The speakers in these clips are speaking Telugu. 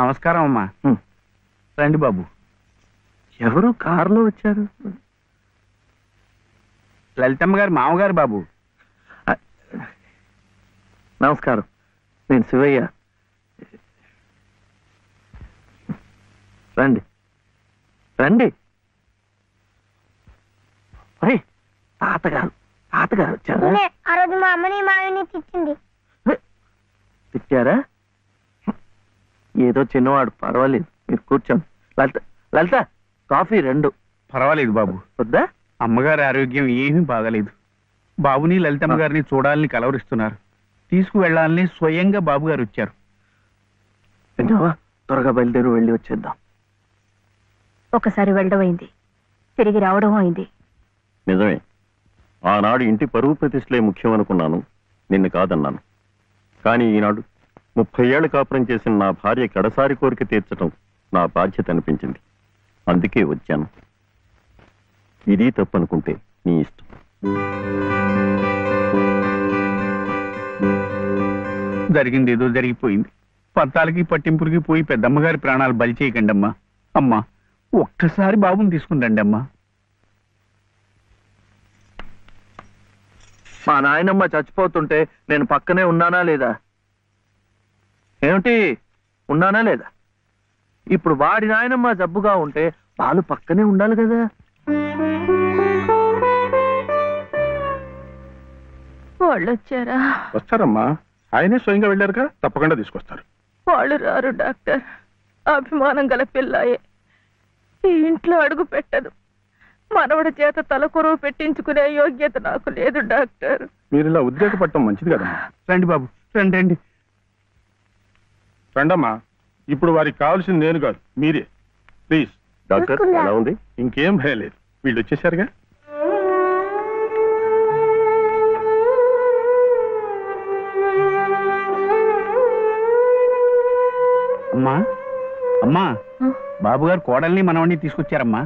నమస్కారం అమ్మా. రండి బాబు. ఎవరు కారులో వచ్చారు? లలితమ్మ గారు మామగారు బాబు. నమస్కారం, నేను శివయ్య. రండి రండి. తాతగారు తాతగారు వచ్చారా? ఆ రోజు మా అమ్మని మావిని తిట్టింది. తిట్టారా? ఏదో చిన్నవాడు, పర్వాలేదు, మీరు కూర్చోండి. లలిత లలిత కాఫీ 2. పర్వాలేదు బాబు. వద్దా? అమ్మగారి ఆరోగ్యం ఏమీ బాగలేదు. బాబుని లలితమ్మ గారిని చూడాలని కలవరిస్తున్నారు. తీసుకువెళ్లాలని స్వయంగా బాబు గారు వచ్చారు. విన్నావా? త్వరగా బయలుదేరి వెళ్ళి వచ్చేద్దాం. ఒకసారి వెళ్ళడం అయింది, తిరిగి రావడం అయింది. నిజమే, ఆనాడు ఇంటి పరువు ప్రతిష్టలే ముఖ్యం అనుకున్నాను, నిన్ను కాదన్నాను. కానీ ఈనాడు 30 ఏళ్ల కాపురం చేసిన నా భార్య కడసారి కోరిక తీర్చడం నా బాధ్యత అనిపించింది. అందుకే వచ్చాను. ఇది తప్పనుకుంటే నీ ఇష్టం. జరిగింది ఏదో జరిగిపోయింది. పత్తాలకి పట్టింపులకి పోయి పెద్దమ్మగారి ప్రాణాలు బలి చేయకండి అమ్మా. అమ్మా, ఒక్కసారి బాబుని తీసుకుని రండి అమ్మా. మా నాయనమ్మ చచ్చిపోతుంటే నేను పక్కనే ఉన్నానా లేదా? ఏమిటి, ఉన్నానా లేదా? ఇప్పుడు వాడి నాయనమ్మ జబ్బుగా ఉంటే వాళ్ళు పక్కనే ఉండాలి కదా. వాళ్ళు వచ్చారా? వస్తారమ్మా, ఆయనే స్వయంగా వెళ్ళారుగా, తప్పకుండా తీసుకొస్తారు. వాళ్ళు రారు డాక్టర్. అభిమానం గల పిల్లాయే, ఈ ఇంట్లో అడుగు పెట్టదు. మనవడి చేత తలకొరవ పెట్టించుకునే యోగ్యత నాకు లేదు డాక్టర్. మీరు ఇలా ఉద్రేకపడటం మంచిది కదమ్మా. రండి బాబు, రండి రండి. రండమ్మా, ఇప్పుడు వారికి కావాల్సింది నేను కాదు, మీరే. ప్లీజ్. డాక్టర్ ఎలా ఉంది? ఇంకేం భయం లేదు, వీళ్ళు వచ్చేసారుగా. అమ్మా అమ్మా, బాబు గారు కోడల్ని మనవడిని తీసుకొచ్చారమ్మా.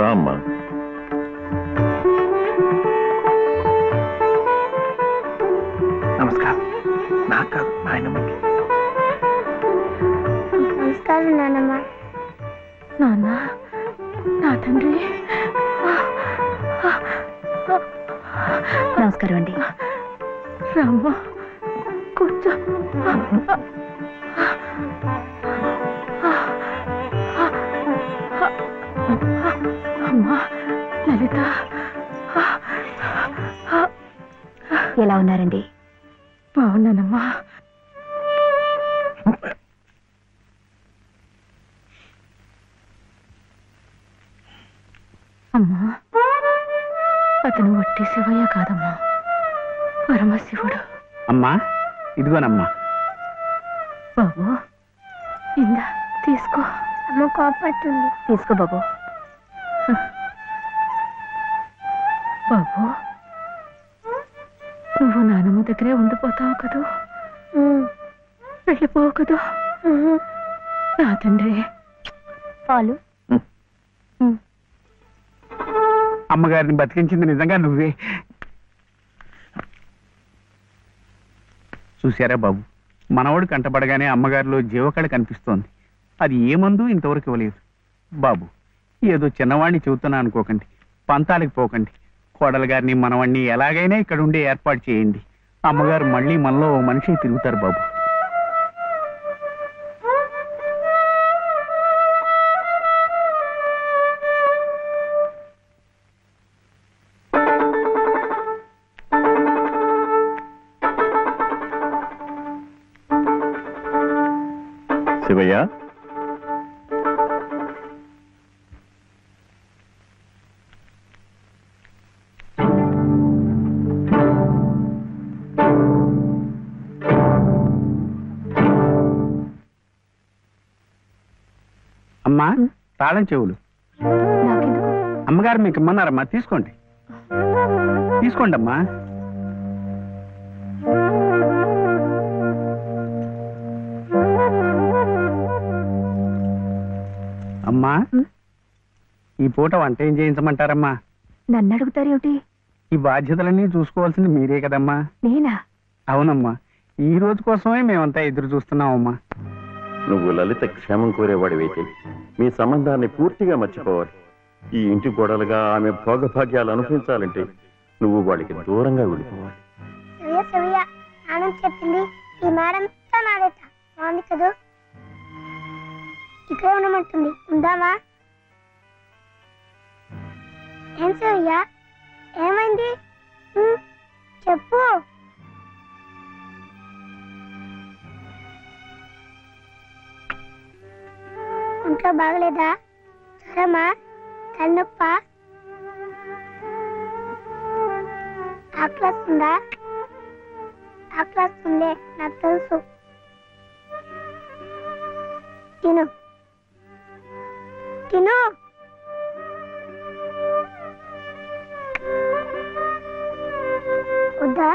రామ్మా. నమస్కారం. నాకు కాదు, నాయనమ్మకి. నమస్కారం నాన్నమ్మ. నాన్న, నా తండ్రి. నమస్కారం అండి. రామ్మ, కూర్చో. అమ్మా లలిత, ఎలా ఉన్నారండి? బాగున్నానమ్మా. అమ్మా, అతను వట్టి శివయ్య కాదమ్మా, పరమశివుడు. అమ్మా, ఇదిగోనమ్మా. బాబు, ఇందా తీసుకో. అమ్మ కోపడుతుంది. తీసుకో బాబు. బాబు, నువ్వు నానమ్మ దగ్గరే ఉండిపోతావు కదూ, వెళ్ళిపోవు కదూ. నా తండ్రి. పాలు. అమ్మగారిని బతికించింది నిజంగా నువ్వే. చూశారా బాబు, మనవడు కంటపడగానే అమ్మగారిలో జీవకళ కనిపిస్తోంది. అది ఏ మందు ఇంతవరకు ఇవ్వలేదు. బాబు, ఏదో చిన్నవాడిని చెబుతున్నా అనుకోకండి, పంతాలకు పోకండి. కోడలు గారిని మనవాడిని ఎలాగైనా ఇక్కడ ఉండే ఏర్పాటు చేయండి. అమ్మగారు మళ్ళీ మనలో మనిషి తిరుగుతారు బాబు. శివయ్య, అమ్మా, తాళం చెవులు. అమ్మగారు మీకు ఇమ్మన్నారమ్మా, తీసుకోండి. తీసుకోండి అమ్మా. అమ్మా, ఈ పూట వంట ఏం చేయించమంటారమ్మా? నన్ను అడుగుతారేమిటి? ఈ బాధ్యతలన్నీ చూసుకోవాల్సింది మీరే కదమ్మా. నేనా? అవునమ్మా, ఈ రోజు కోసమే మేమంతా ఎదురు చూస్తున్నామమ్మా. నువ్వు లలిత క్షేమం కోరేవాడివైతే మీ సంబంధాన్ని పూర్తిగా మర్చిపోవాలి. ఈ ఇంటి గొడవలుగా ఆమె భోగభాగ్యాలు అనుభవించాలంటే నువ్వు వాడికి దూరంగా వెళ్ళిపోవాలి. సవ్య నాన్న చెప్పింది ఈ మేడం నాడేట బాగుంది కదా, ఇక్కడే ఉండమంటుంది. ఉందామా? ఏం సవ్య, ఏమైంది? చెప్పు. ఇంట్లో బాగలేదా? జ్వరమా? తలనొప్ప? ఆకలిస్తుందా? ఆకలిస్తుందే, నాకు తెలుసు. తిను తిను. వద్దా?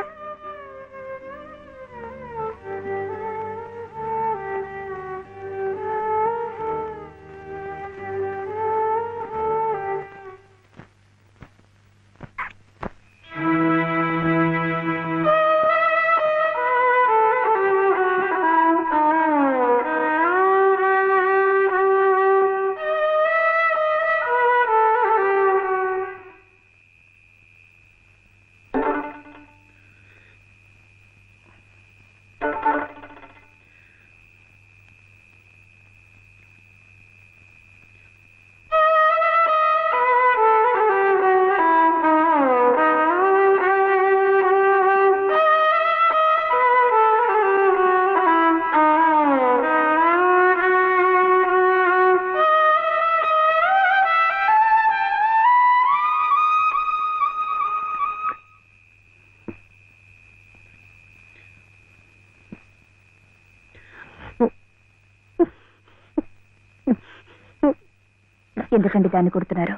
ఎందుకండి దాన్ని కొడుతున్నారు?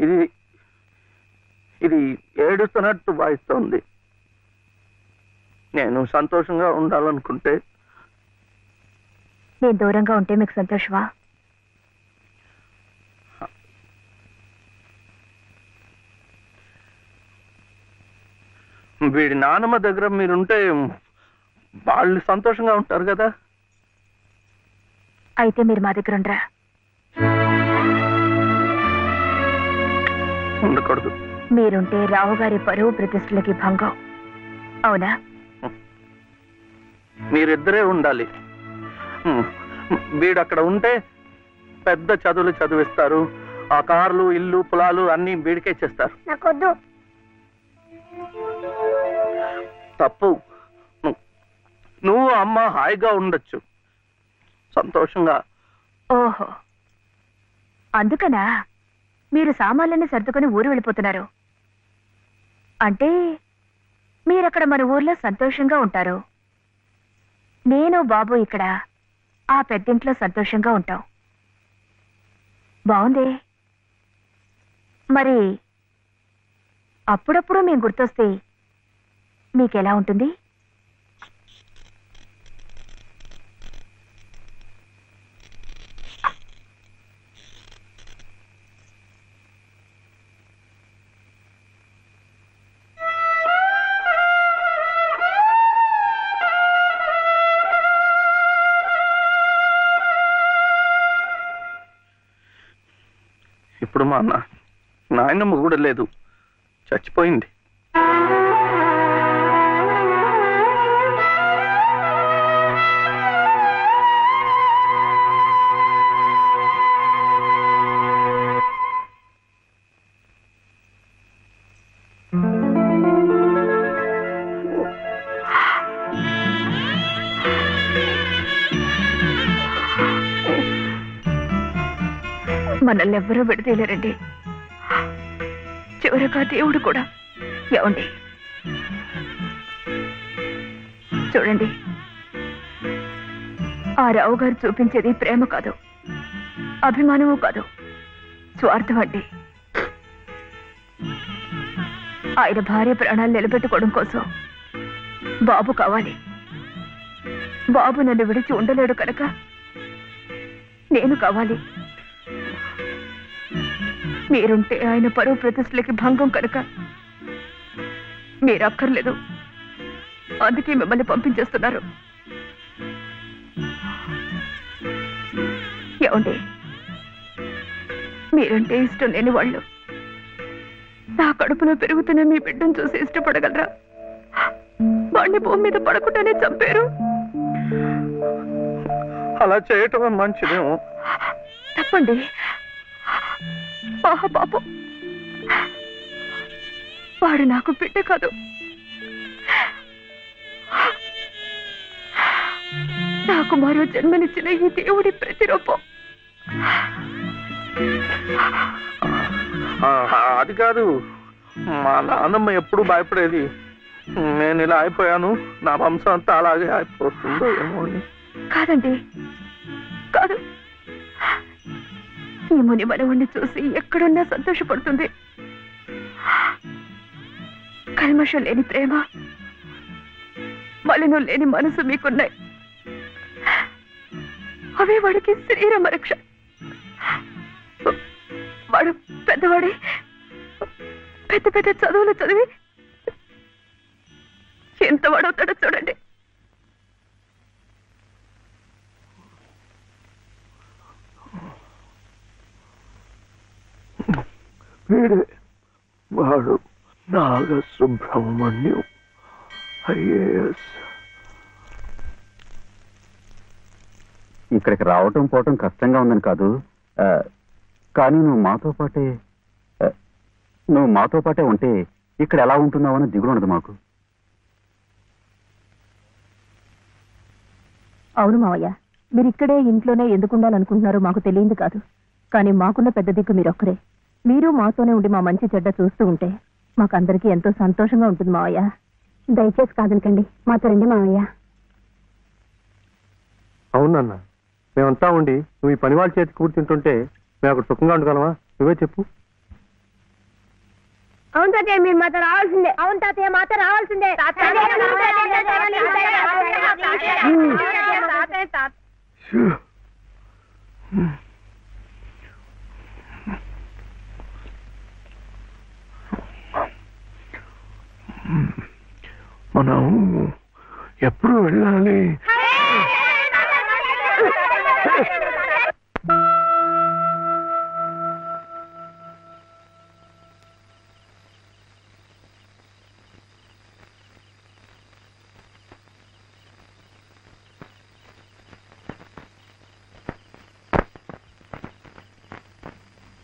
ఇది ఇది ఏడుస్తున్నట్టు వాయిస్తోంది. నేను సంతోషంగా ఉండాలనుకుంటే నేను దూరంగా ఉంటే మీకు సంతోషమా? వీడి నానమ్మ దగ్గర మీరుంటే వాళ్ళు సంతోషంగా ఉంటారు కదా. అయితే మీరు మా దగ్గర ఉండరా? ఉండకూడదు. మీరుంటే రావు గారి పరువు ప్రతిష్టలకి భంగం. అవునా? మీరిద్దరే ఉండాలి. వీడు అక్కడ ఉంటే పెద్ద చదువులు చదివిస్తారు. ఆ కార్లు, ఇల్లు, పొలాలు అన్ని వీడికే చేస్తారు. నాకొద్దు. తప్పు. నువ్వు అమ్మ హాయిగా ఉండొచ్చు, సంతోషంగా. ఓహో, అందుకనా మీరు సామాన్లన్నీ సర్దుకొని ఊరు వెళ్ళిపోతున్నారు? అంటే మీరక్కడ మన ఊర్లో సంతోషంగా ఉంటారు, నేను బాబు ఇక్కడ ఆ పెద్దింట్లో సంతోషంగా ఉంటాం. బాగుంది. మరి అప్పుడప్పుడు మేము గుర్తొస్తే మీకెలా ఉంటుంది? ఇప్పుడు మా నాయనమ్మ కూడా లేదు, చచ్చిపోయింది. మనల్ని ఎవ్వరూ విడదీయలేరండి, చివరగా దేవుడు కూడా. ఏమండి చూడండి, ఆ రావు గారు చూపించేది ప్రేమ కాదు, అభిమానము కాదు, స్వార్థం అండి. ఆయన భార్య ప్రాణాలు నిలబెట్టుకోవడం కోసం బాబు కావాలి, బాబు నన్ను విడిచి ఉండలేడు కనుక నేను కావాలి. మీరుంటే ఆయన పరువు ప్రతిష్టలకి భంగం కనుక మీరు అక్కర్లేదు. అందుకే మిమ్మల్ని పంపించేస్తున్నారు. ఏమండి, మీరంటే ఇష్టం లేని వాళ్ళు నా కడుపులో పెరుగుతున్న మీ బిడ్డను చూసి ఇష్టపడగలరా? వాడిని భూమి మీద పడకుండానే చంపారు. అలా చేయటం మంచిదేమో. తప్పండి. పాపం, వాడు నాకు బిడ్డ కాదు, నాకు మరో జన్మనిచ్చిన ఈ దేవుడి ప్రతిరూపం. అది కాదు, మా నాన్నమ్మ ఎప్పుడు భయపడేది నేను ఇలా అయిపోయాను, నా వంశం అంతా అలాగే అయిపోతుందో ఏమో అని. కాదండి, కాదు. ఈ ముని మనవుణ్ణి చూసి ఎక్కడున్నా సంతోషపడుతుంది. కల్మషం లేని ప్రేమ, మలినం లేని మనసు మీకున్నాయి. అవే వాడికి శ్రీరామ రక్ష. వాడు పెద్దవాడే, పెద్ద పెద్ద చదువులు చదివి ఎంత వాడవుతాడో చూడండి. వీడే వాడు నాగసుబ్రహ్మణ్యం, ఐఏఎస్. ఇక్కడికి రావటం పోవటం కష్టంగా ఉందని కాదు, కానీ నువ్వు మాతో పాటే ఉంటే ఇక్కడ ఎలా ఉంటున్నావు అని దిగులు ఉండదు మాకు. అవును మావయ్య, మీరు ఇక్కడే ఇంట్లోనే ఎందుకు ఉండాలనుకుంటున్నారో మాకు తెలియంది కాదు. కానీ మాకున్న పెద్ద దిక్కు మీరొక్కరే. మీరు మాతోనే ఉండి మా మంచి చెడ్డ చూస్తూ ఉంటే మాకందరికీ ఎంతో సంతోషంగా ఉంటుంది మావయ్య. దయచేసి కాదనకండి, మాతో రండి మావయ్య. అవునన్నా, మేమంతా ఉండి నువ్వు ఈ పని వాళ్ళ చేతి కూర్చుంటుంటే మేము అక్కడ సుఖంగా ఉండగలమా? నువ్వే చెప్పు. అవును తాతయ్య, మీరు మాతో రావాల్సిందే. అవును తాతయ్య, మాతో రావాల్సిందే. మనం ఎప్పుడు వెళ్ళాలి?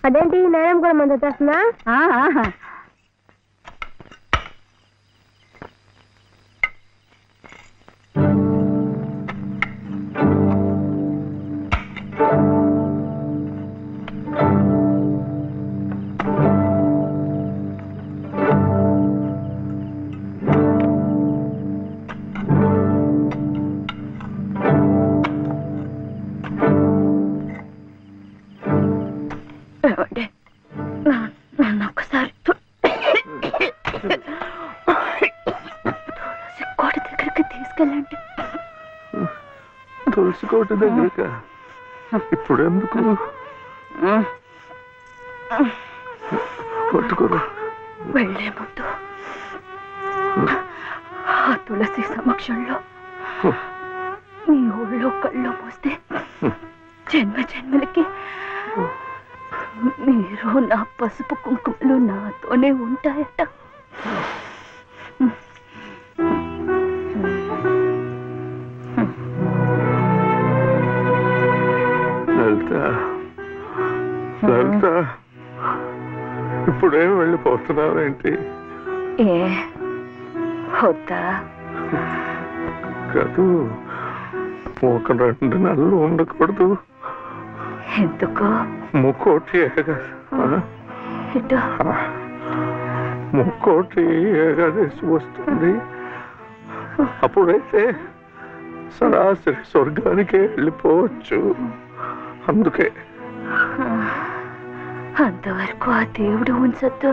అదేంటి నేరం కూడా మంది వచ్చేస్తున్నా? నన్ను ఒక్కసారి కోట దగ్గరికి తీసుకెళ్ళండి. తులసి కోట దగ్గరక ఇప్పుడు ఎందుకు? పట్టుకోరా. వెళ్లే ముందు ఆ తులసి సమక్షంలో మీ ఊళ్ళో కళ్ళు మూస్తే జన్మ జన్మలకి మీరు నా పసుపు కుంకుమలు నాతోనే ఉంటాయట. లలిత, ఇప్పుడేం వెళ్ళిపోతున్నావేంటి? ఏ వద్దా? కాదు, ఒక 2 నెలలు ఉండకూడదు. ఎందుకు? ముక్కోటి ఏకాదశి వస్తుంది. అప్పుడైతే సరాసరి స్వర్గానికే వెళ్ళిపోవచ్చు. అందుకే అంతవరకు ఆ దేవుడు ఉంచొద్దు.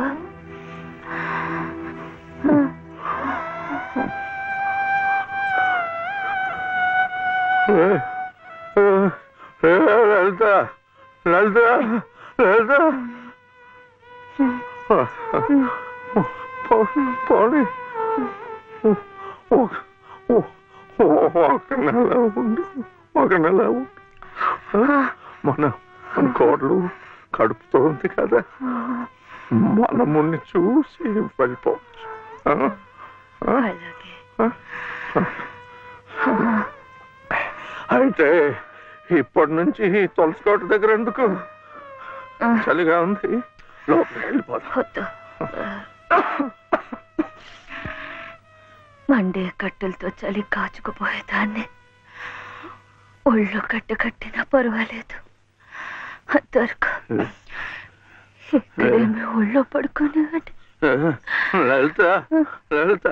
లలిత లలిత లలిత పోనీ ఒక నెల ఉండి మన కోడలు కడుపుతో ఉంది కదా, మనముని చూసి వెళ్ళిపోవచ్చు. అయితే ఇప్పటి నుంచి తులసికోట దగ్గర ఎందుకు? చలిగా ఉంది, లోపలికి వెళ్ళిపోతా. మండే కట్టెలతో చలి కాచుకుపోయేదాన్ని. ఒళ్ళు కట్టినా పర్వాలేదు, అంతవరకు ఇక్కడేమి ఒళ్ళో పడుకునేవాడి. లలిత లలిత